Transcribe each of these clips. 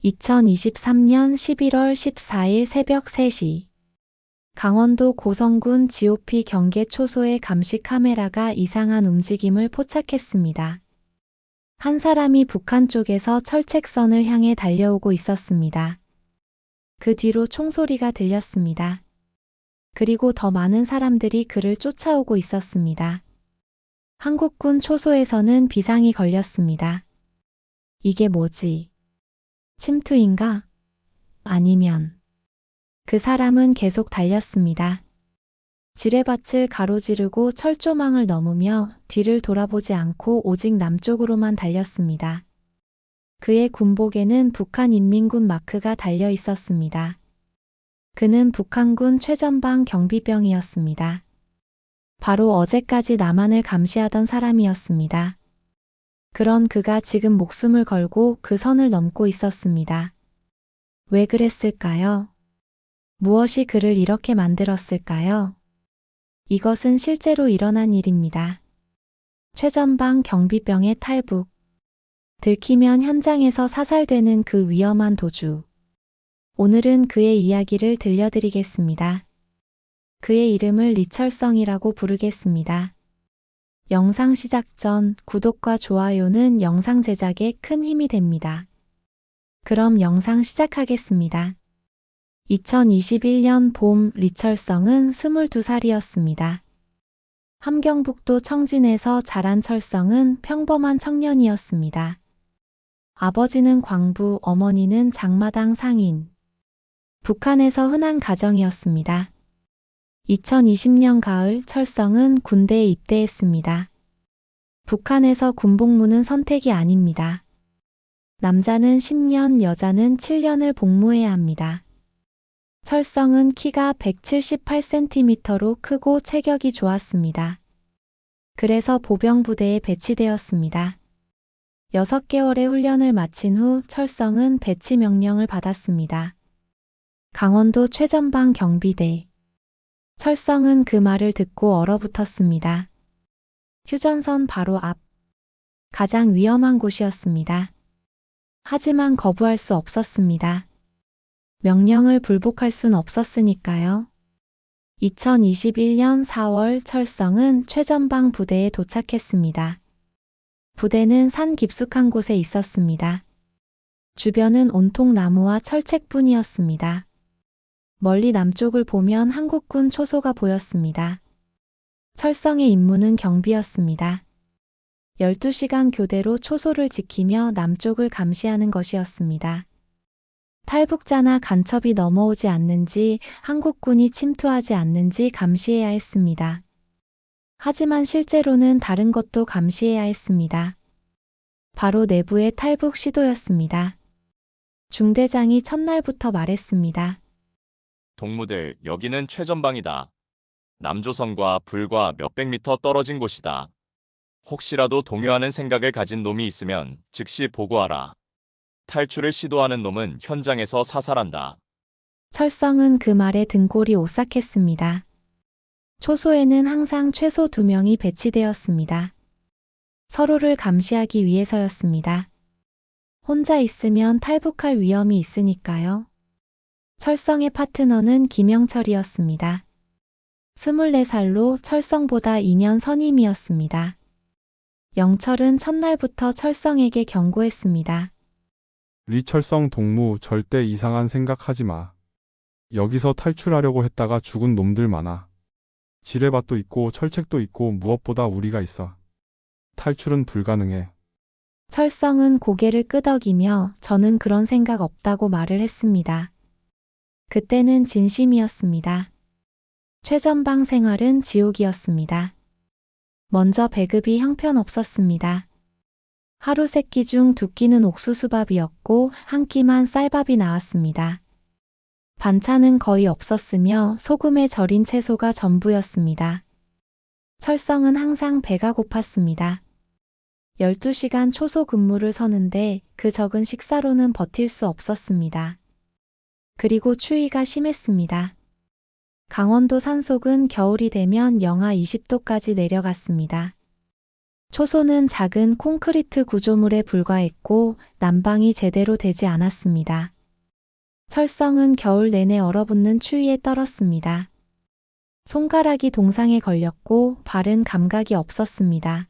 2023년 11월 14일 새벽 3시 강원도 고성군 GOP 경계 초소의 감시 카메라가 이상한 움직임을 포착했습니다. 한 사람이 북한 쪽에서 철책선을 향해 달려오고 있었습니다. 그 뒤로 총소리가 들렸습니다. 그리고 더 많은 사람들이 그를 쫓아오고 있었습니다. 한국군 초소에서는 비상이 걸렸습니다. 이게 뭐지? 침투인가? 아니면 그 사람은 계속 달렸습니다. 지뢰밭을 가로지르고 철조망을 넘으며 뒤를 돌아보지 않고 오직 남쪽으로만 달렸습니다. 그의 군복에는 북한인민군 마크가 달려 있었습니다. 그는 북한군 최전방 경비병이었습니다. 바로 어제까지 남한을 감시하던 사람이었습니다. 그런 그가 지금 목숨을 걸고 그 선을 넘고 있었습니다. 왜 그랬을까요? 무엇이 그를 이렇게 만들었을까요? 이것은 실제로 일어난 일입니다. 최전방 경비병의 탈북. 들키면 현장에서 사살되는 그 위험한 도주. 오늘은 그의 이야기를 들려드리겠습니다. 그의 이름을 리철성이라고 부르겠습니다. 영상 시작 전 구독과 좋아요는 영상 제작에 큰 힘이 됩니다. 그럼 영상 시작하겠습니다. 2021년 봄 리철성은 22살이었습니다. 함경북도 청진에서 자란 철성은 평범한 청년이었습니다. 아버지는 광부, 어머니는 장마당 상인. 북한에서 흔한 가정이었습니다. 2020년 가을 철성은 군대에 입대했습니다. 북한에서 군복무는 선택이 아닙니다. 남자는 10년, 여자는 7년을 복무해야 합니다. 철성은 키가 178cm로 크고 체격이 좋았습니다. 그래서 보병부대에 배치되었습니다. 6개월의 훈련을 마친 후 철성은 배치 명령을 받았습니다. 강원도 최전방 경비대. 철성은 그 말을 듣고 얼어붙었습니다. 휴전선 바로 앞. 가장 위험한 곳이었습니다. 하지만 거부할 수 없었습니다. 명령을 불복할 순 없었으니까요. 2021년 4월 철성은 최전방 부대에 도착했습니다. 부대는 산 깊숙한 곳에 있었습니다. 주변은 온통 나무와 철책뿐이었습니다. 멀리 남쪽을 보면 한국군 초소가 보였습니다. 철성의 임무는 경비였습니다. 12시간 교대로 초소를 지키며 남쪽을 감시하는 것이었습니다. 탈북자나 간첩이 넘어오지 않는지, 한국군이 침투하지 않는지 감시해야 했습니다. 하지만 실제로는 다른 것도 감시해야 했습니다. 바로 내부의 탈북 시도였습니다. 중대장이 첫날부터 말했습니다. 동무들, 여기는 최전방이다. 남조선과 불과 몇백 미터 떨어진 곳이다. 혹시라도 동요하는 생각을 가진 놈이 있으면 즉시 보고하라. 탈출을 시도하는 놈은 현장에서 사살한다. 철성은 그 말에 등골이 오싹했습니다. 초소에는 항상 최소 2명이 배치되었습니다. 서로를 감시하기 위해서였습니다. 혼자 있으면 탈북할 위험이 있으니까요. 철성의 파트너는 김영철이었습니다. 24살로 철성보다 2년 선임이었습니다. 영철은 첫날부터 철성에게 경고했습니다. 리철성 동무, 절대 이상한 생각 하지 마. 여기서 탈출하려고 했다가 죽은 놈들 많아. 지뢰밭도 있고 철책도 있고 무엇보다 우리가 있어. 탈출은 불가능해. 철성은 고개를 끄덕이며 저는 그런 생각 없다고 말을 했습니다. 그때는 진심이었습니다. 최전방 생활은 지옥이었습니다. 먼저 배급이 형편없었습니다. 하루 3끼 중 2끼는 옥수수밥이었고 한 끼만 쌀밥이 나왔습니다. 반찬은 거의 없었으며 소금에 절인 채소가 전부였습니다. 철성은 항상 배가 고팠습니다. 12시간 초소 근무를 서는데 그 적은 식사로는 버틸 수 없었습니다. 그리고 추위가 심했습니다. 강원도 산속은 겨울이 되면 영하 20도까지 내려갔습니다. 초소는 작은 콘크리트 구조물에 불과했고 난방이 제대로 되지 않았습니다. 철성은 겨울 내내 얼어붙는 추위에 떨었습니다. 손가락이 동상에 걸렸고 발은 감각이 없었습니다.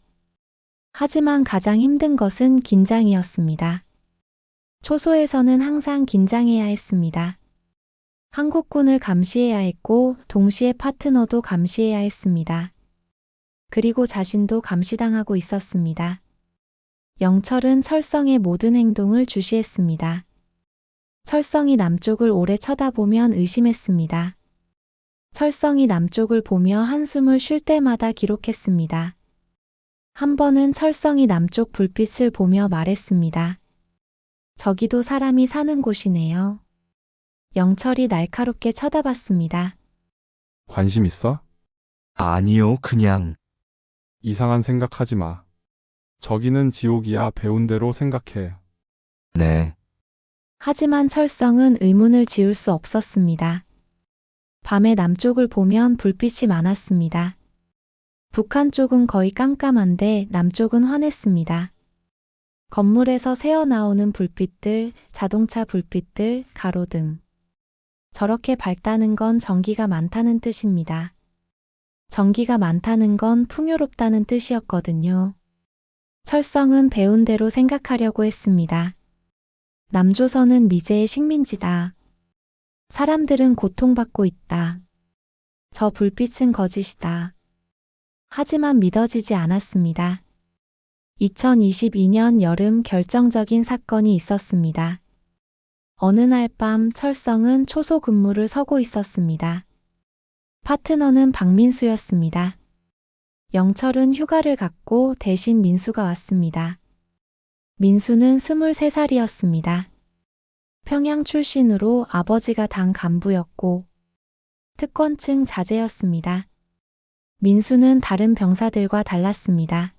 하지만 가장 힘든 것은 긴장이었습니다. 초소에서는 항상 긴장해야 했습니다. 한국군을 감시해야 했고 동시에 파트너도 감시해야 했습니다. 그리고 자신도 감시당하고 있었습니다. 영철은 철성의 모든 행동을 주시했습니다. 철성이 남쪽을 오래 쳐다보면 의심했습니다. 철성이 남쪽을 보며 한숨을 쉴 때마다 기록했습니다. 한 번은 철성이 남쪽 불빛을 보며 말했습니다. 저기도 사람이 사는 곳이네요. 영철이 날카롭게 쳐다봤습니다. 관심 있어? 아니요, 그냥. 이상한 생각하지 마. 저기는 지옥이야. 배운 대로 생각해. 네. 하지만 철성은 의문을 지울 수 없었습니다. 밤에 남쪽을 보면 불빛이 많았습니다. 북한 쪽은 거의 깜깜한데 남쪽은 환했습니다. 건물에서 새어나오는 불빛들, 자동차 불빛들, 가로등. 저렇게 밝다는 건 전기가 많다는 뜻입니다. 전기가 많다는 건 풍요롭다는 뜻이었거든요. 철성은 배운 대로 생각하려고 했습니다. 남조선은 미제의 식민지다. 사람들은 고통받고 있다. 저 불빛은 거짓이다. 하지만 믿어지지 않았습니다. 2022년 여름 결정적인 사건이 있었습니다. 어느 날 밤 철성은 초소 근무를 서고 있었습니다. 파트너는 박민수였습니다. 영철은 휴가를 갔고 대신 민수가 왔습니다. 민수는 23살이었습니다. 평양 출신으로 아버지가 당 간부였고 특권층 자제였습니다. 민수는 다른 병사들과 달랐습니다.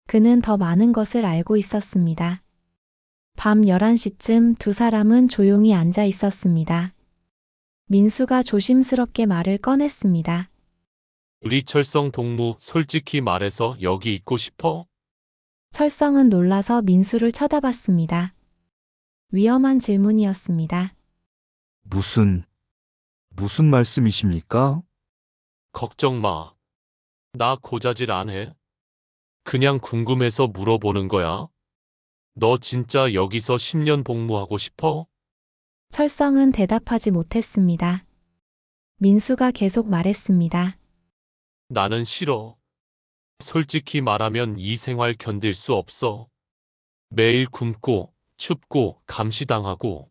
그는 더 많은 것을 알고 있었습니다. 밤 11시쯤 두 사람은 조용히 앉아 있었습니다. 민수가 조심스럽게 말을 꺼냈습니다. 우리 철성 동무 솔직히 말해서 여기 있고 싶어? 철성은 놀라서 민수를 쳐다봤습니다. 위험한 질문이었습니다. 무슨 말씀이십니까? 걱정 마. 나 고자질 안 해. 그냥 궁금해서 물어보는 거야. 너 진짜 여기서 10년 복무하고 싶어? 철성은 대답하지 못했습니다. 민수가 계속 말했습니다. 나는 싫어. 솔직히 말하면 이 생활 견딜 수 없어. 매일 굶고 춥고 감시당하고.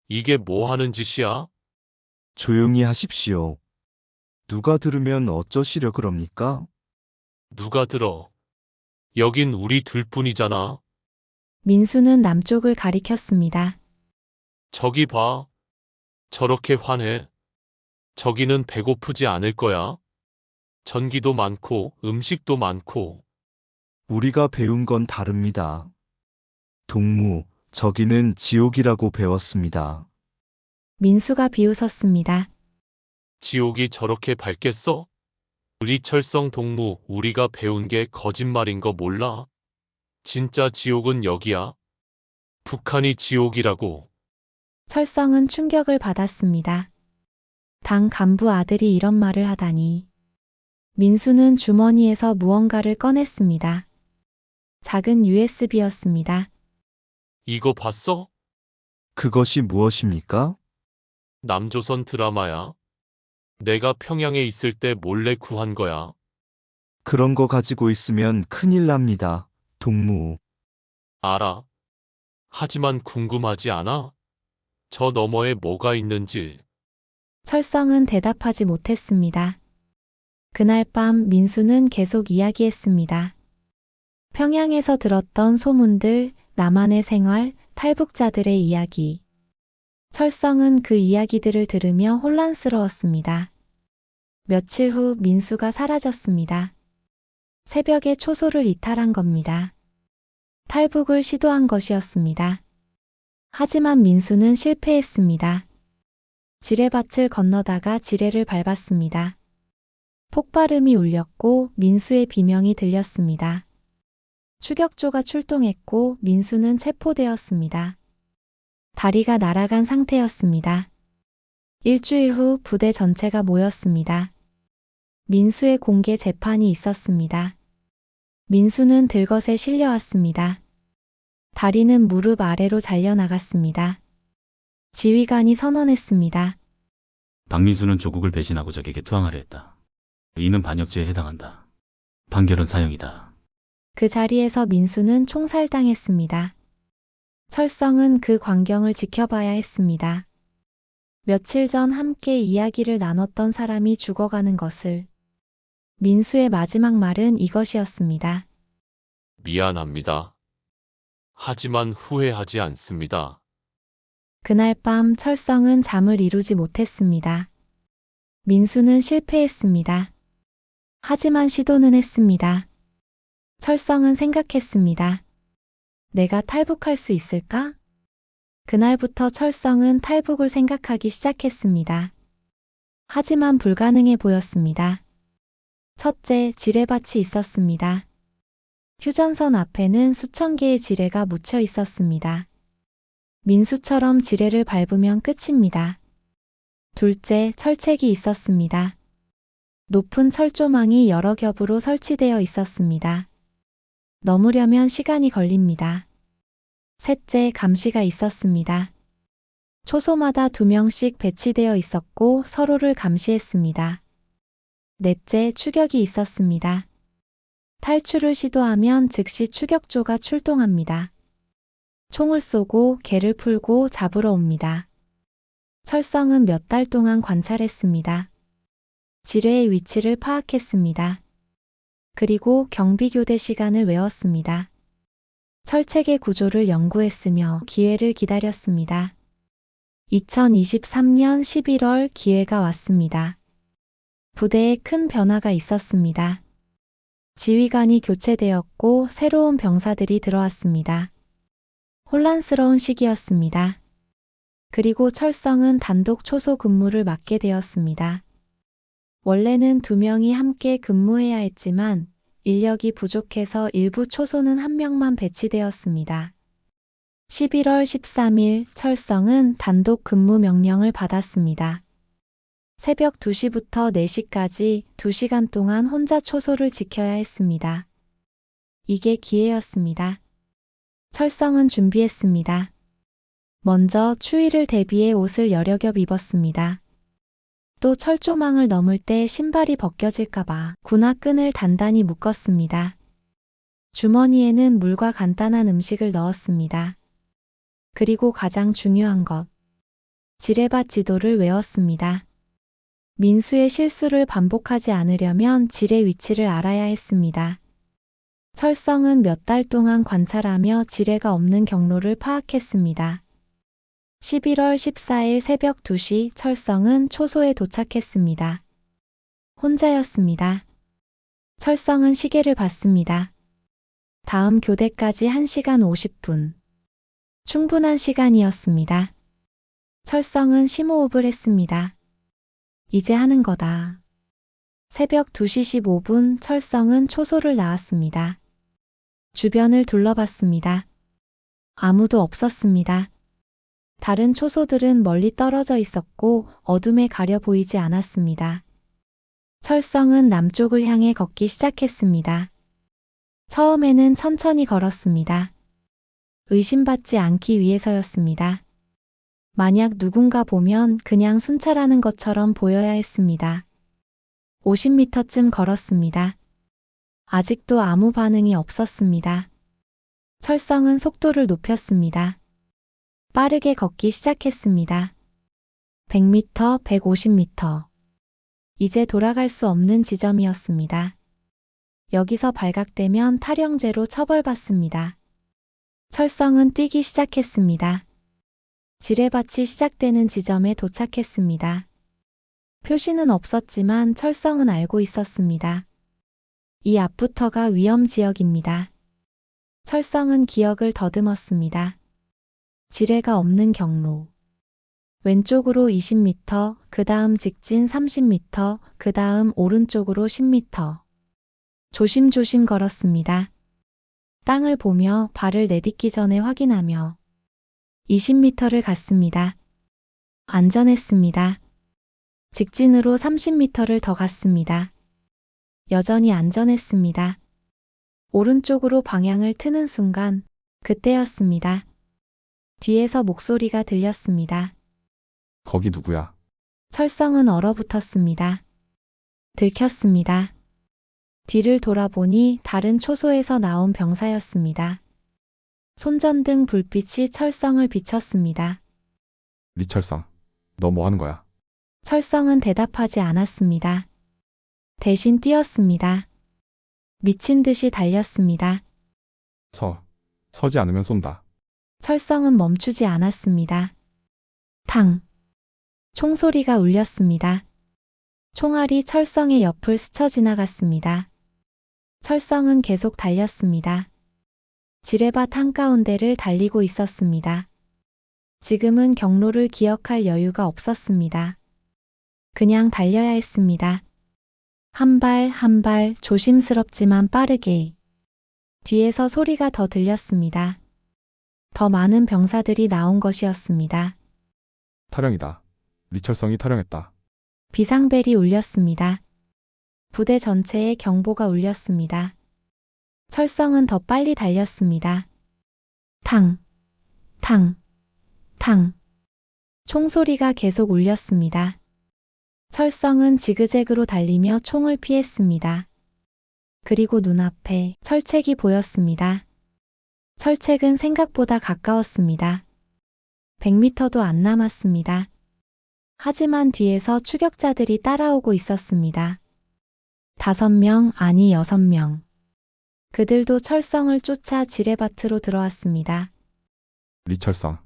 이게 뭐 하는 짓이야? 조용히 하십시오. 누가 들으면 어쩌시려 그럽니까? 누가 들어? 여긴 우리 둘뿐이잖아. 민수는 남쪽을 가리켰습니다. 저기 봐. 저렇게 환해. 저기는 배고프지 않을 거야. 전기도 많고 음식도 많고. 우리가 배운 건 다릅니다. 동무, 저기는 지옥이라고 배웠습니다. 민수가 비웃었습니다. 지옥이 저렇게 밝겠어? 우리 철성 동무, 우리가 배운 게 거짓말인 거 몰라? 진짜 지옥은 여기야. 북한이 지옥이라고. 철성은 충격을 받았습니다. 당 간부 아들이 이런 말을 하다니. 민수는 주머니에서 무언가를 꺼냈습니다. 작은 USB였습니다. 이거 봤어? 그것이 무엇입니까? 남조선 드라마야. 내가 평양에 있을 때 몰래 구한 거야. 그런 거 가지고 있으면 큰일 납니다. 동무. 알아. 하지만 궁금하지 않아? 저 너머에 뭐가 있는지. 철성은 대답하지 못했습니다. 그날 밤 민수는 계속 이야기했습니다. 평양에서 들었던 소문들, 남한의 생활, 탈북자들의 이야기. 철성은 그 이야기들을 들으며 혼란스러웠습니다. 며칠 후 민수가 사라졌습니다. 새벽에 초소를 이탈한 겁니다. 탈북을 시도한 것이었습니다. 하지만 민수는 실패했습니다. 지뢰밭을 건너다가 지뢰를 밟았습니다. 폭발음이 울렸고 민수의 비명이 들렸습니다. 추격조가 출동했고 민수는 체포되었습니다. 다리가 날아간 상태였습니다. 일주일 후 부대 전체가 모였습니다. 민수의 공개 재판이 있었습니다. 민수는 들것에 실려왔습니다. 다리는 무릎 아래로 잘려나갔습니다. 지휘관이 선언했습니다. 박민수는 조국을 배신하고 적에게 투항하려 했다. 이는 반역죄에 해당한다. 판결은 사형이다. 그 자리에서 민수는 총살당했습니다. 철성은 그 광경을 지켜봐야 했습니다. 며칠 전 함께 이야기를 나눴던 사람이 죽어가는 것을. 민수의 마지막 말은 이것이었습니다. 미안합니다. 하지만 후회하지 않습니다. 그날 밤 철성은 잠을 이루지 못했습니다. 민수는 실패했습니다. 하지만 시도는 했습니다. 철성은 생각했습니다. 내가 탈북할 수 있을까? 그날부터 철성은 탈북을 생각하기 시작했습니다. 하지만 불가능해 보였습니다. 첫째, 지뢰밭이 있었습니다. 휴전선 앞에는 수천 개의 지뢰가 묻혀 있었습니다. 민수처럼 지뢰를 밟으면 끝입니다. 둘째, 철책이 있었습니다. 높은 철조망이 여러 겹으로 설치되어 있었습니다. 넘으려면 시간이 걸립니다. 셋째, 감시가 있었습니다. 초소마다 2명씩 배치되어 있었고 서로를 감시했습니다. 넷째, 추격이 있었습니다. 탈출을 시도하면 즉시 추격조가 출동합니다. 총을 쏘고 개를 풀고 잡으러 옵니다. 철성은 몇 달 동안 관찰했습니다. 지뢰의 위치를 파악했습니다. 그리고 경비교대 시간을 외웠습니다. 철책의 구조를 연구했으며 기회를 기다렸습니다. 2023년 11월 기회가 왔습니다. 부대에 큰 변화가 있었습니다. 지휘관이 교체되었고 새로운 병사들이 들어왔습니다. 혼란스러운 시기였습니다. 그리고 철성은 단독 초소 근무를 맡게 되었습니다. 원래는 2명이 함께 근무해야 했지만 인력이 부족해서 일부 초소는 1명만 배치되었습니다. 11월 13일 철성은 단독 근무 명령을 받았습니다. 새벽 2시부터 4시까지 2시간 동안 혼자 초소를 지켜야 했습니다. 이게 기회였습니다. 철성은 준비했습니다. 먼저 추위를 대비해 옷을 여러 겹 입었습니다. 또 철조망을 넘을 때 신발이 벗겨질까봐 군화끈을 단단히 묶었습니다. 주머니에는 물과 간단한 음식을 넣었습니다. 그리고 가장 중요한 것, 지뢰밭 지도를 외웠습니다. 민수의 실수를 반복하지 않으려면 지뢰 위치를 알아야 했습니다. 철성은 몇 달 동안 관찰하며 지뢰가 없는 경로를 파악했습니다. 11월 14일 새벽 2시 철성은 초소에 도착했습니다. 혼자였습니다. 철성은 시계를 봤습니다. 다음 교대까지 1시간 50분. 충분한 시간이었습니다. 철성은 심호흡을 했습니다. 이제 하는 거다. 새벽 2시 15분 철성은 초소를 나왔습니다. 주변을 둘러봤습니다. 아무도 없었습니다. 다른 초소들은 멀리 떨어져 있었고 어둠에 가려 보이지 않았습니다. 철성은 남쪽을 향해 걷기 시작했습니다. 처음에는 천천히 걸었습니다. 의심받지 않기 위해서였습니다. 만약 누군가 보면 그냥 순찰하는 것처럼 보여야 했습니다. 50m쯤 걸었습니다. 아직도 아무 반응이 없었습니다. 철성은 속도를 높였습니다. 빠르게 걷기 시작했습니다. 100m, 150m. 이제 돌아갈 수 없는 지점이었습니다. 여기서 발각되면 탈영죄로 처벌받습니다. 철성은 뛰기 시작했습니다. 지뢰밭이 시작되는 지점에 도착했습니다. 표시는 없었지만 철성은 알고 있었습니다. 이 앞부터가 위험 지역입니다. 철성은 기억을 더듬었습니다. 지뢰가 없는 경로. 왼쪽으로 20m, 그 다음 직진 30m, 그 다음 오른쪽으로 10m. 조심조심 걸었습니다. 땅을 보며 발을 내딛기 전에 확인하며 20m를 갔습니다. 안전했습니다. 직진으로 30m를 더 갔습니다. 여전히 안전했습니다. 오른쪽으로 방향을 트는 순간 그때였습니다. 뒤에서 목소리가 들렸습니다. 거기 누구야? 철성은 얼어붙었습니다. 들켰습니다. 뒤를 돌아보니 다른 초소에서 나온 병사였습니다. 손전등 불빛이 철성을 비췄습니다. 리철성, 너 뭐 하는 거야? 철성은 대답하지 않았습니다. 대신 뛰었습니다. 미친 듯이 달렸습니다. 서지 않으면 쏜다. 철성은 멈추지 않았습니다. 탕! 총소리가 울렸습니다. 총알이 철성의 옆을 스쳐 지나갔습니다. 철성은 계속 달렸습니다. 지뢰밭 한가운데를 달리고 있었습니다. 지금은 경로를 기억할 여유가 없었습니다. 그냥 달려야 했습니다. 한 발 한 발 조심스럽지만 빠르게. 뒤에서 소리가 더 들렸습니다. 더 많은 병사들이 나온 것이었습니다. 타령이다. 리철성이 타령했다. 비상벨이 울렸습니다. 부대 전체에 경보가 울렸습니다. 철성은 더 빨리 달렸습니다. 탕, 탕, 탕. 총소리가 계속 울렸습니다. 철성은 지그재그로 달리며 총을 피했습니다. 그리고 눈앞에 철책이 보였습니다. 철책은 생각보다 가까웠습니다. 100m도 안 남았습니다. 하지만 뒤에서 추격자들이 따라오고 있었습니다. 5명, 아니 6명. 그들도 철성을 쫓아 지뢰밭으로 들어왔습니다. 리철성,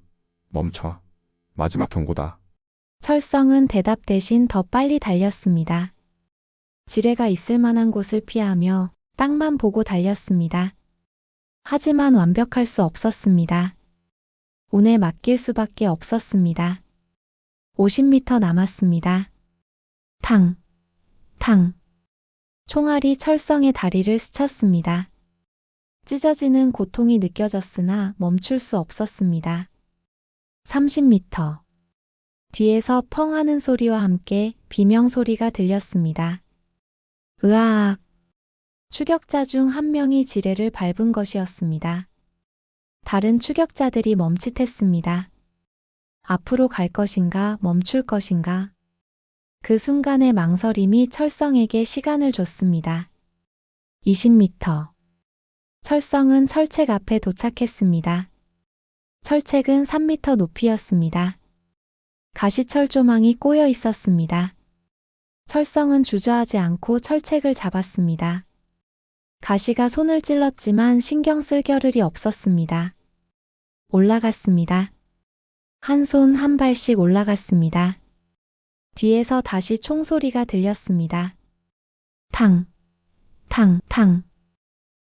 멈춰. 마지막 경고다. 철성은 대답 대신 더 빨리 달렸습니다. 지뢰가 있을 만한 곳을 피하며 땅만 보고 달렸습니다. 하지만 완벽할 수 없었습니다. 운에 맡길 수밖에 없었습니다. 50m 남았습니다. 탕, 탕. 총알이 철성의 다리를 스쳤습니다. 찢어지는 고통이 느껴졌으나 멈출 수 없었습니다. 30m. 뒤에서 펑 하는 소리와 함께 비명소리가 들렸습니다. 으아악. 추격자 중 한 명이 지뢰를 밟은 것이었습니다. 다른 추격자들이 멈칫했습니다. 앞으로 갈 것인가 멈출 것인가. 그 순간의 망설임이 철성에게 시간을 줬습니다. 20m. 철성은 철책 앞에 도착했습니다. 철책은 3m 높이였습니다. 가시철 조망이 꼬여 있었습니다. 철성은 주저하지 않고 철책을 잡았습니다. 가시가 손을 찔렀지만 신경 쓸 겨를이 없었습니다. 올라갔습니다. 한 손 한 발씩 올라갔습니다. 뒤에서 다시 총소리가 들렸습니다. 탕, 탕, 탕.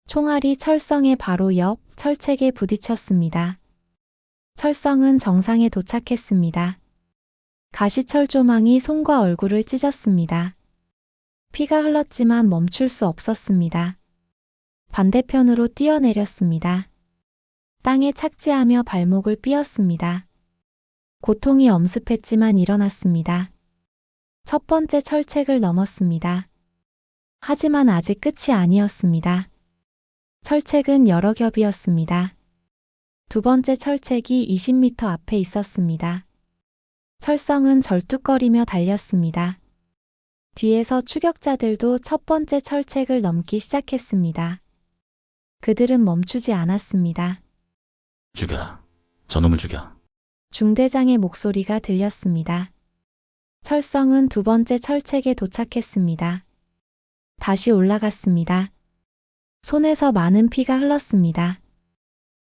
총알이 철성의 바로 옆 철책에 부딪혔습니다. 철성은 정상에 도착했습니다. 가시철 조망이 손과 얼굴을 찢었습니다. 피가 흘렀지만 멈출 수 없었습니다. 반대편으로 뛰어내렸습니다. 땅에 착지하며 발목을 삐었습니다. 고통이 엄습했지만 일어났습니다. 첫 번째 철책을 넘었습니다. 하지만 아직 끝이 아니었습니다. 철책은 여러 겹이었습니다. 두 번째 철책이 20m 앞에 있었습니다. 철성은 절뚝거리며 달렸습니다. 뒤에서 추격자들도 첫 번째 철책을 넘기 시작했습니다. 그들은 멈추지 않았습니다. 죽여라. 저놈을 죽여. 중대장의 목소리가 들렸습니다. 철성은 두 번째 철책에 도착했습니다. 다시 올라갔습니다. 손에서 많은 피가 흘렀습니다.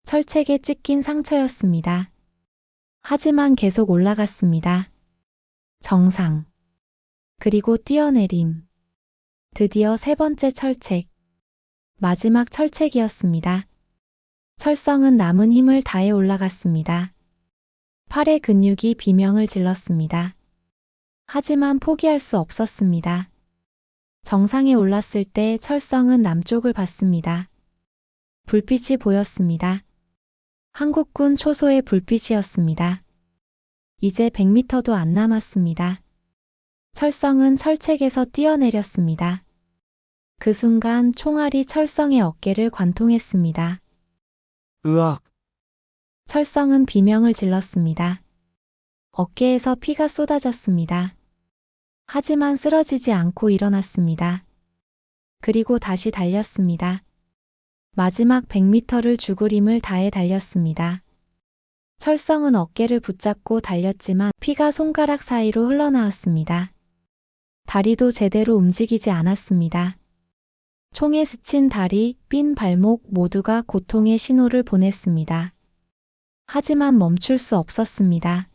철책에 찢긴 상처였습니다. 하지만 계속 올라갔습니다. 정상. 그리고 뛰어내림. 드디어 세 번째 철책. 마지막 철책이었습니다. 철성은 남은 힘을 다해 올라갔습니다. 팔의 근육이 비명을 질렀습니다. 하지만 포기할 수 없었습니다. 정상에 올랐을 때 철성은 남쪽을 봤습니다. 불빛이 보였습니다. 한국군 초소의 불빛이었습니다. 이제 100m도 안 남았습니다. 철성은 철책에서 뛰어내렸습니다. 그 순간 총알이 철성의 어깨를 관통했습니다. 으악! 철성은 비명을 질렀습니다. 어깨에서 피가 쏟아졌습니다. 하지만 쓰러지지 않고 일어났습니다. 그리고 다시 달렸습니다. 마지막 100m를 죽을 힘을 다해 달렸습니다. 철성은 어깨를 붙잡고 달렸지만 피가 손가락 사이로 흘러나왔습니다. 다리도 제대로 움직이지 않았습니다. 총에 스친 다리, 삔 발목 모두가 고통의 신호를 보냈습니다. 하지만 멈출 수 없었습니다.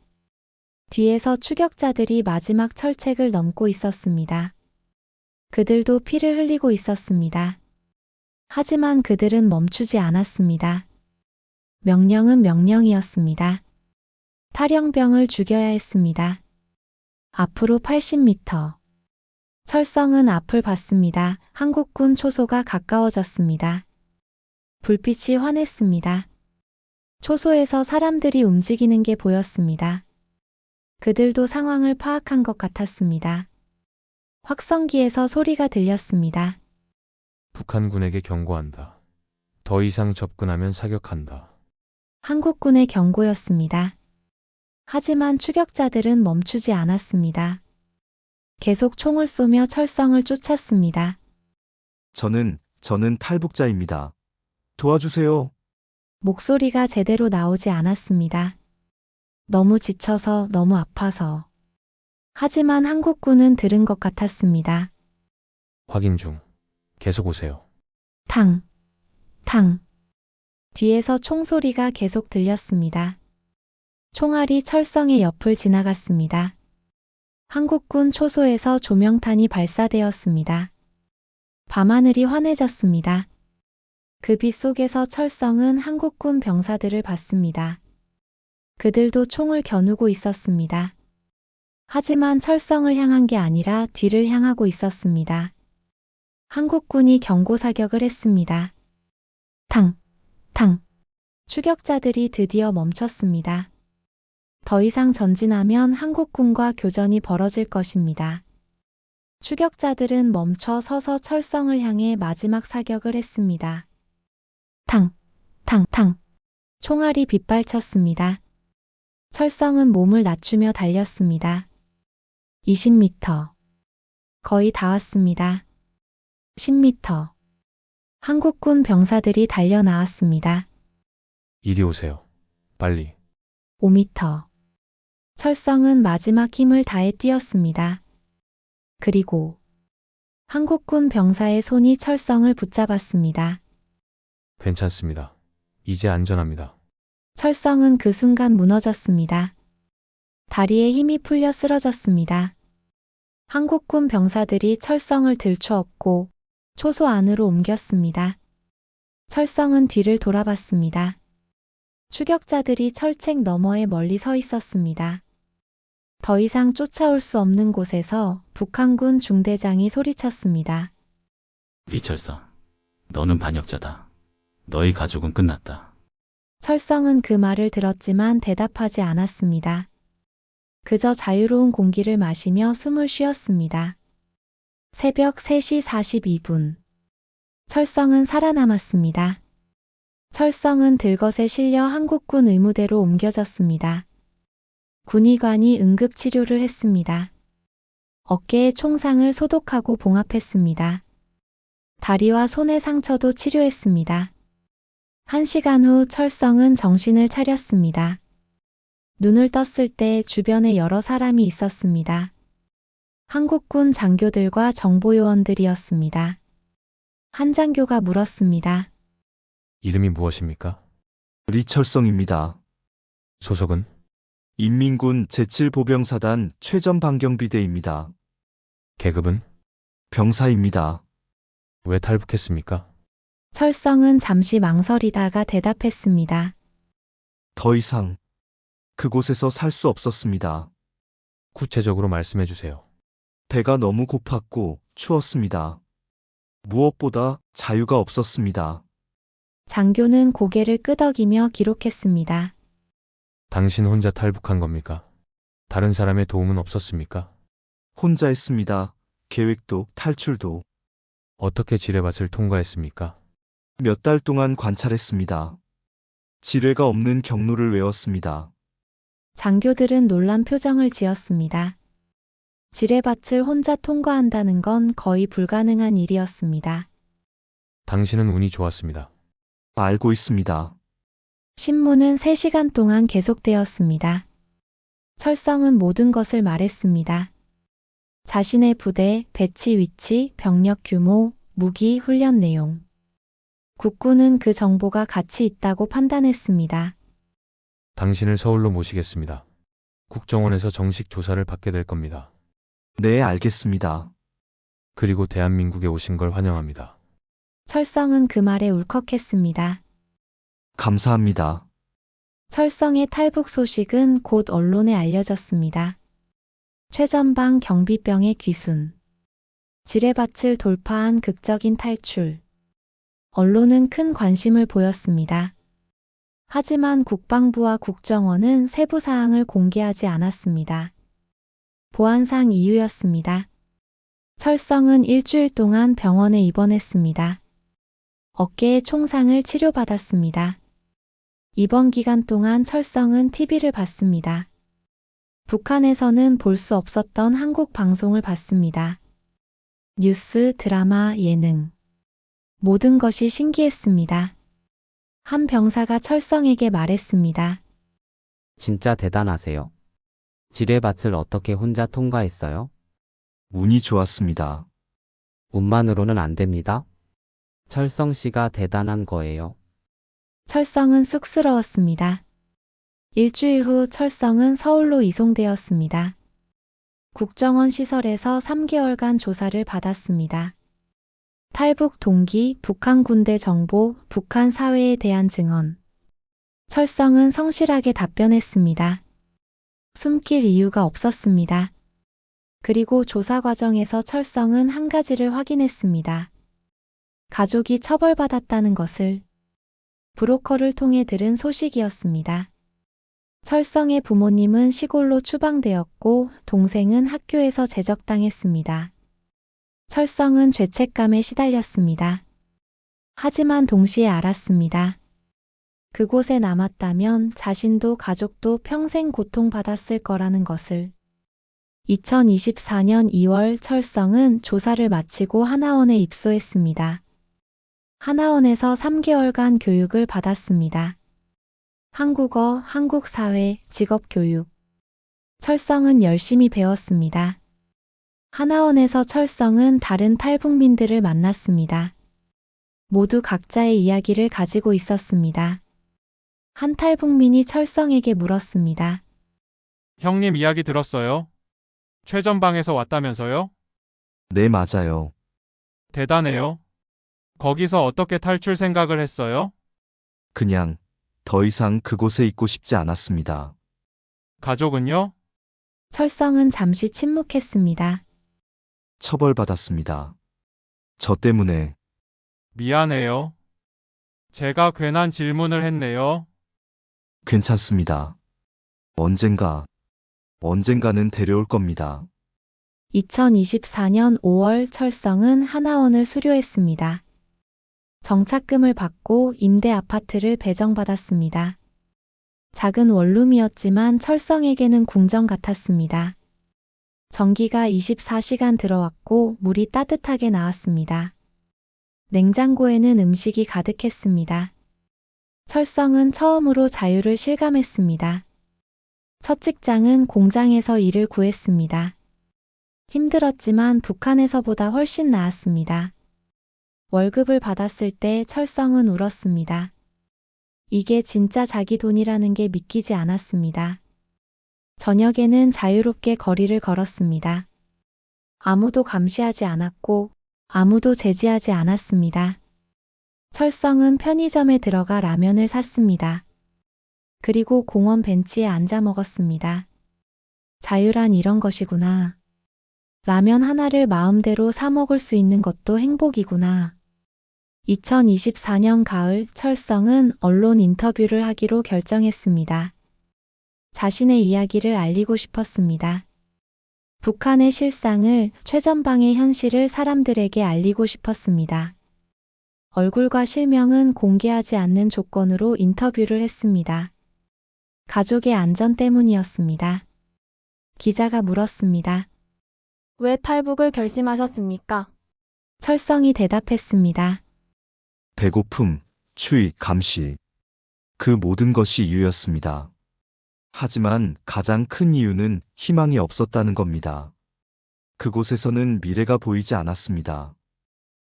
뒤에서 추격자들이 마지막 철책을 넘고 있었습니다. 그들도 피를 흘리고 있었습니다. 하지만 그들은 멈추지 않았습니다. 명령은 명령이었습니다. 탈영병을 죽여야 했습니다. 앞으로 80m. 철성은 앞을 봤습니다. 한국군 초소가 가까워졌습니다. 불빛이 환했습니다. 초소에서 사람들이 움직이는 게 보였습니다. 그들도 상황을 파악한 것 같았습니다. 확성기에서 소리가 들렸습니다. 북한군에게 경고한다. 더 이상 접근하면 사격한다. 한국군의 경고였습니다. 하지만 추격자들은 멈추지 않았습니다. 계속 총을 쏘며 철성을 쫓았습니다. 저는 탈북자입니다. 도와주세요. 목소리가 제대로 나오지 않았습니다. 너무 지쳐서 너무 아파서. 하지만 한국군은 들은 것 같았습니다. 확인 중. 계속 오세요. 탕, 탕. 뒤에서 총소리가 계속 들렸습니다. 총알이 철성의 옆을 지나갔습니다. 한국군 초소에서 조명탄이 발사되었습니다. 밤하늘이 환해졌습니다. 그 빛 속에서 철성은 한국군 병사들을 봤습니다. 그들도 총을 겨누고 있었습니다. 하지만 철성을 향한 게 아니라 뒤를 향하고 있었습니다. 한국군이 경고 사격을 했습니다. 탕, 탕. 추격자들이 드디어 멈췄습니다. 더 이상 전진하면 한국군과 교전이 벌어질 것입니다. 추격자들은 멈춰 서서 철성을 향해 마지막 사격을 했습니다. 탕, 탕, 탕. 총알이 빗발쳤습니다. 철성은 몸을 낮추며 달렸습니다. 20m. 거의 다 왔습니다. 10m. 한국군 병사들이 달려 나왔습니다. 이리 오세요. 빨리. 5m. 철성은 마지막 힘을 다해 뛰었습니다. 그리고 한국군 병사의 손이 철성을 붙잡았습니다. 괜찮습니다. 이제 안전합니다. 철성은 그 순간 무너졌습니다. 다리에 힘이 풀려 쓰러졌습니다. 한국군 병사들이 철성을 들추었고 초소 안으로 옮겼습니다. 철성은 뒤를 돌아봤습니다. 추격자들이 철책 너머에 멀리 서 있었습니다. 더 이상 쫓아올 수 없는 곳에서 북한군 중대장이 소리쳤습니다. 리철성, 너는 반역자다. 너희 가족은 끝났다. 철성은 그 말을 들었지만 대답하지 않았습니다. 그저 자유로운 공기를 마시며 숨을 쉬었습니다. 새벽 3시 42분. 철성은 살아남았습니다. 철성은 들것에 실려 한국군 의무대로 옮겨졌습니다. 군의관이 응급치료를 했습니다. 어깨의 총상을 소독하고 봉합했습니다. 다리와 손의 상처도 치료했습니다. 1시간 후 철성은 정신을 차렸습니다. 눈을 떴을 때 주변에 여러 사람이 있었습니다. 한국군 장교들과 정보요원들이었습니다. 한 장교가 물었습니다. 이름이 무엇입니까? 리철성입니다. 소속은? 인민군 제7보병사단 최전방경비대입니다. 계급은? 병사입니다. 왜 탈북했습니까? 철성은 잠시 망설이다가 대답했습니다. 더 이상 그곳에서 살 수 없었습니다. 구체적으로 말씀해 주세요. 배가 너무 고팠고 추웠습니다. 무엇보다 자유가 없었습니다. 장교는 고개를 끄덕이며 기록했습니다. 당신 혼자 탈북한 겁니까? 다른 사람의 도움은 없었습니까? 혼자 했습니다. 계획도 탈출도 어떻게 지뢰밭을 통과했습니까? 몇 달 동안 관찰했습니다. 지뢰가 없는 경로를 외웠습니다. 장교들은 놀란 표정을 지었습니다. 지뢰밭을 혼자 통과한다는 건 거의 불가능한 일이었습니다. 당신은 운이 좋았습니다. 알고 있습니다. 신문은 3시간 동안 계속되었습니다. 철성은 모든 것을 말했습니다. 자신의 부대, 배치 위치, 병력 규모, 무기, 훈련 내용. 국군은 그 정보가 가치 있다고 판단했습니다. 당신을 서울로 모시겠습니다. 국정원에서 정식 조사를 받게 될 겁니다. 네, 알겠습니다. 그리고 대한민국에 오신 걸 환영합니다. 철성은 그 말에 울컥했습니다. 감사합니다. 철성의 탈북 소식은 곧 언론에 알려졌습니다. 최전방 경비병의 귀순. 지뢰밭을 돌파한 극적인 탈출. 언론은 큰 관심을 보였습니다. 하지만 국방부와 국정원은 세부 사항을 공개하지 않았습니다. 보안상 이유였습니다. 철성은 일주일 동안 병원에 입원했습니다. 어깨에 총상을 치료받았습니다. 입원 기간 동안 철성은 TV를 봤습니다. 북한에서는 볼 수 없었던 한국 방송을 봤습니다. 뉴스, 드라마, 예능. 모든 것이 신기했습니다. 한 병사가 철성에게 말했습니다. 진짜 대단하세요. 지뢰밭을 어떻게 혼자 통과했어요? 운이 좋았습니다. 운만으로는 안 됩니다. 철성 씨가 대단한 거예요. 철성은 쑥스러웠습니다. 일주일 후 철성은 서울로 이송되었습니다. 국정원 시설에서 3개월간 조사를 받았습니다. 탈북 동기, 북한 군대 정보, 북한 사회에 대한 증언. 철성은 성실하게 답변했습니다. 숨길 이유가 없었습니다. 그리고 조사 과정에서 철성은 한 가지를 확인했습니다. 가족이 처벌받았다는 것을. 브로커를 통해 들은 소식이었습니다. 철성의 부모님은 시골로 추방되었고 동생은 학교에서 제적당했습니다. 철성은 죄책감에 시달렸습니다. 하지만 동시에 알았습니다. 그곳에 남았다면 자신도 가족도 평생 고통받았을 거라는 것을. 2024년 2월 철성은 조사를 마치고 하나원에 입소했습니다. 하나원에서 3개월간 교육을 받았습니다. 한국어, 한국사회, 직업교육. 철성은 열심히 배웠습니다. 하나원에서 철성은 다른 탈북민들을 만났습니다. 모두 각자의 이야기를 가지고 있었습니다. 한 탈북민이 철성에게 물었습니다. 형님 이야기 들었어요? 최전방에서 왔다면서요? 네, 맞아요. 대단해요. 거기서 어떻게 탈출 생각을 했어요? 그냥 더 이상 그곳에 있고 싶지 않았습니다. 가족은요? 철성은 잠시 침묵했습니다. 처벌받았습니다. 저 때문에. 미안해요. 제가 괜한 질문을 했네요. 괜찮습니다. 언젠가는 데려올 겁니다. 2024년 5월 철성은 하나원을 수료했습니다. 정착금을 받고 임대 아파트를 배정받았습니다. 작은 원룸이었지만 철성에게는 궁전 같았습니다. 전기가 24시간 들어왔고 물이 따뜻하게 나왔습니다. 냉장고에는 음식이 가득했습니다. 철성은 처음으로 자유를 실감했습니다. 첫 직장은 공장에서 일을 구했습니다. 힘들었지만 북한에서보다 훨씬 나았습니다. 월급을 받았을 때 철성은 울었습니다. 이게 진짜 자기 돈이라는 게 믿기지 않았습니다. 저녁에는 자유롭게 거리를 걸었습니다. 아무도 감시하지 않았고 아무도 제지하지 않았습니다. 철성은 편의점에 들어가 라면을 샀습니다. 그리고 공원 벤치에 앉아 먹었습니다. 자유란 이런 것이구나. 라면 하나를 마음대로 사 먹을 수 있는 것도 행복이구나. 2024년 가을 철성은 언론 인터뷰를 하기로 결정했습니다. 자신의 이야기를 알리고 싶었습니다. 북한의 실상을, 최전방의 현실을 사람들에게 알리고 싶었습니다. 얼굴과 실명은 공개하지 않는 조건으로 인터뷰를 했습니다. 가족의 안전 때문이었습니다. 기자가 물었습니다. 왜 탈북을 결심하셨습니까? 철성이 대답했습니다. 배고픔, 추위, 감시. 그 모든 것이 이유였습니다. 하지만 가장 큰 이유는 희망이 없었다는 겁니다. 그곳에서는 미래가 보이지 않았습니다.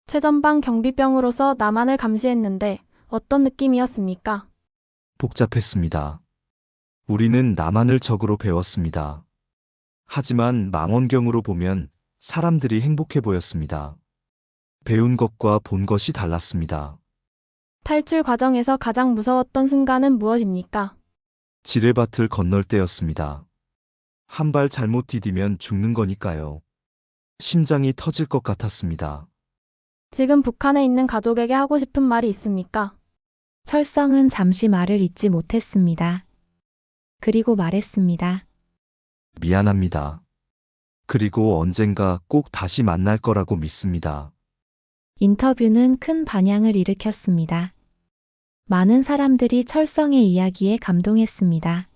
최전방 경비병으로서 남한을 감시했는데 어떤 느낌이었습니까? 복잡했습니다. 우리는 남한을 적으로 배웠습니다. 하지만 망원경으로 보면 사람들이 행복해 보였습니다. 배운 것과 본 것이 달랐습니다. 탈출 과정에서 가장 무서웠던 순간은 무엇입니까? 지뢰밭을 건널 때였습니다. 한 발 잘못 디디면 죽는 거니까요. 심장이 터질 것 같았습니다. 지금 북한에 있는 가족에게 하고 싶은 말이 있습니까? 철성은 잠시 말을 잇지 못했습니다. 그리고 말했습니다. 미안합니다. 그리고 언젠가 꼭 다시 만날 거라고 믿습니다. 인터뷰는 큰 반향을 일으켰습니다. 많은 사람들이 철성의 이야기에 감동했습니다.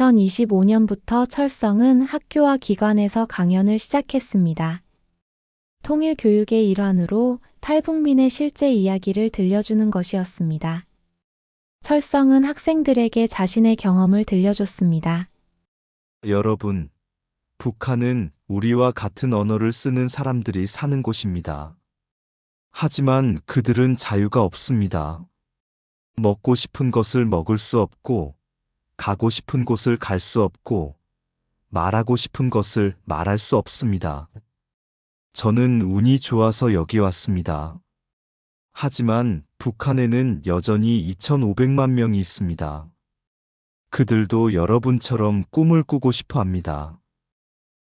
2025년부터 철성은 학교와 기관에서 강연을 시작했습니다. 통일 교육의 일환으로 탈북민의 실제 이야기를 들려주는 것이었습니다. 철성은 학생들에게 자신의 경험을 들려줬습니다. 여러분, 북한은 우리와 같은 언어를 쓰는 사람들이 사는 곳입니다. 하지만 그들은 자유가 없습니다. 먹고 싶은 것을 먹을 수 없고, 가고 싶은 곳을 갈 수 없고, 말하고 싶은 것을 말할 수 없습니다. 저는 운이 좋아서 여기 왔습니다. 하지만 북한에는 여전히 2,500만 명이 있습니다. 그들도 여러분처럼 꿈을 꾸고 싶어 합니다.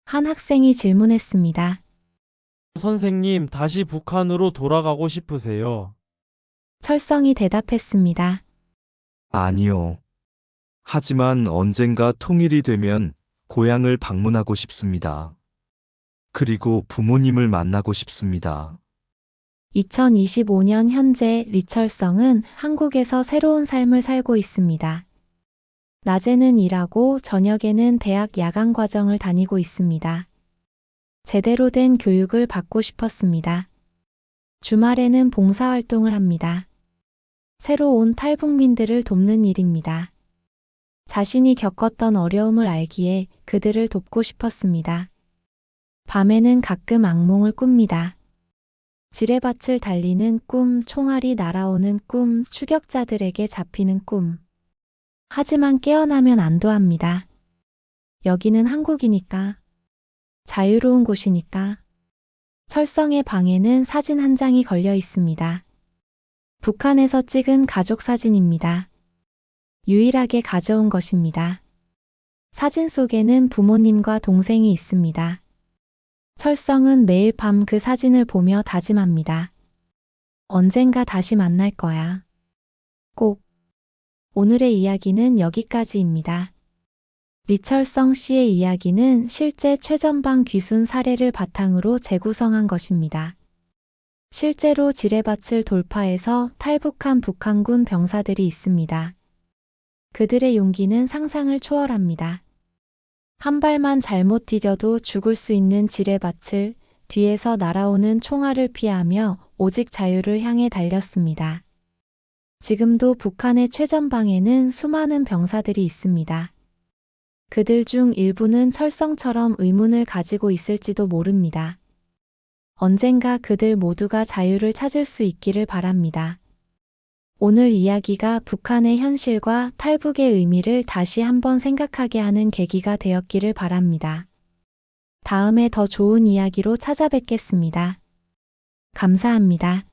한 학생이 질문했습니다. 선생님, 다시 북한으로 돌아가고 싶으세요? 철성이 대답했습니다. 아니요. 하지만 언젠가 통일이 되면 고향을 방문하고 싶습니다. 그리고 부모님을 만나고 싶습니다. 2025년 현재 리철성은 한국에서 새로운 삶을 살고 있습니다. 낮에는 일하고 저녁에는 대학 야간 과정을 다니고 있습니다. 제대로 된 교육을 받고 싶었습니다. 주말에는 봉사활동을 합니다. 새로 온 탈북민들을 돕는 일입니다. 자신이 겪었던 어려움을 알기에 그들을 돕고 싶었습니다. 밤에는 가끔 악몽을 꿉니다. 지뢰밭을 달리는 꿈, 총알이 날아오는 꿈, 추격자들에게 잡히는 꿈. 하지만 깨어나면 안도합니다. 여기는 한국이니까. 자유로운 곳이니까. 철성의 방에는 사진 한 장이 걸려 있습니다. 북한에서 찍은 가족 사진입니다. 유일하게 가져온 것입니다. 사진 속에는 부모님과 동생이 있습니다. 철성은 매일 밤 그 사진을 보며 다짐합니다. 언젠가 다시 만날 거야. 꼭. 오늘의 이야기는 여기까지입니다. 리철성 씨의 이야기는 실제 최전방 귀순 사례를 바탕으로 재구성한 것입니다. 실제로 지뢰밭을 돌파해서 탈북한 북한군 병사들이 있습니다. 그들의 용기는 상상을 초월합니다. 한 발만 잘못 디뎌도 죽을 수 있는 지뢰밭을 뒤에서 날아오는 총알을 피하며 오직 자유를 향해 달렸습니다. 지금도 북한의 최전방에는 수많은 병사들이 있습니다. 그들 중 일부는 철성처럼 의문을 가지고 있을지도 모릅니다. 언젠가 그들 모두가 자유를 찾을 수 있기를 바랍니다. 오늘 이야기가 북한의 현실과 탈북의 의미를 다시 한번 생각하게 하는 계기가 되었기를 바랍니다. 다음에 더 좋은 이야기로 찾아뵙겠습니다. 감사합니다.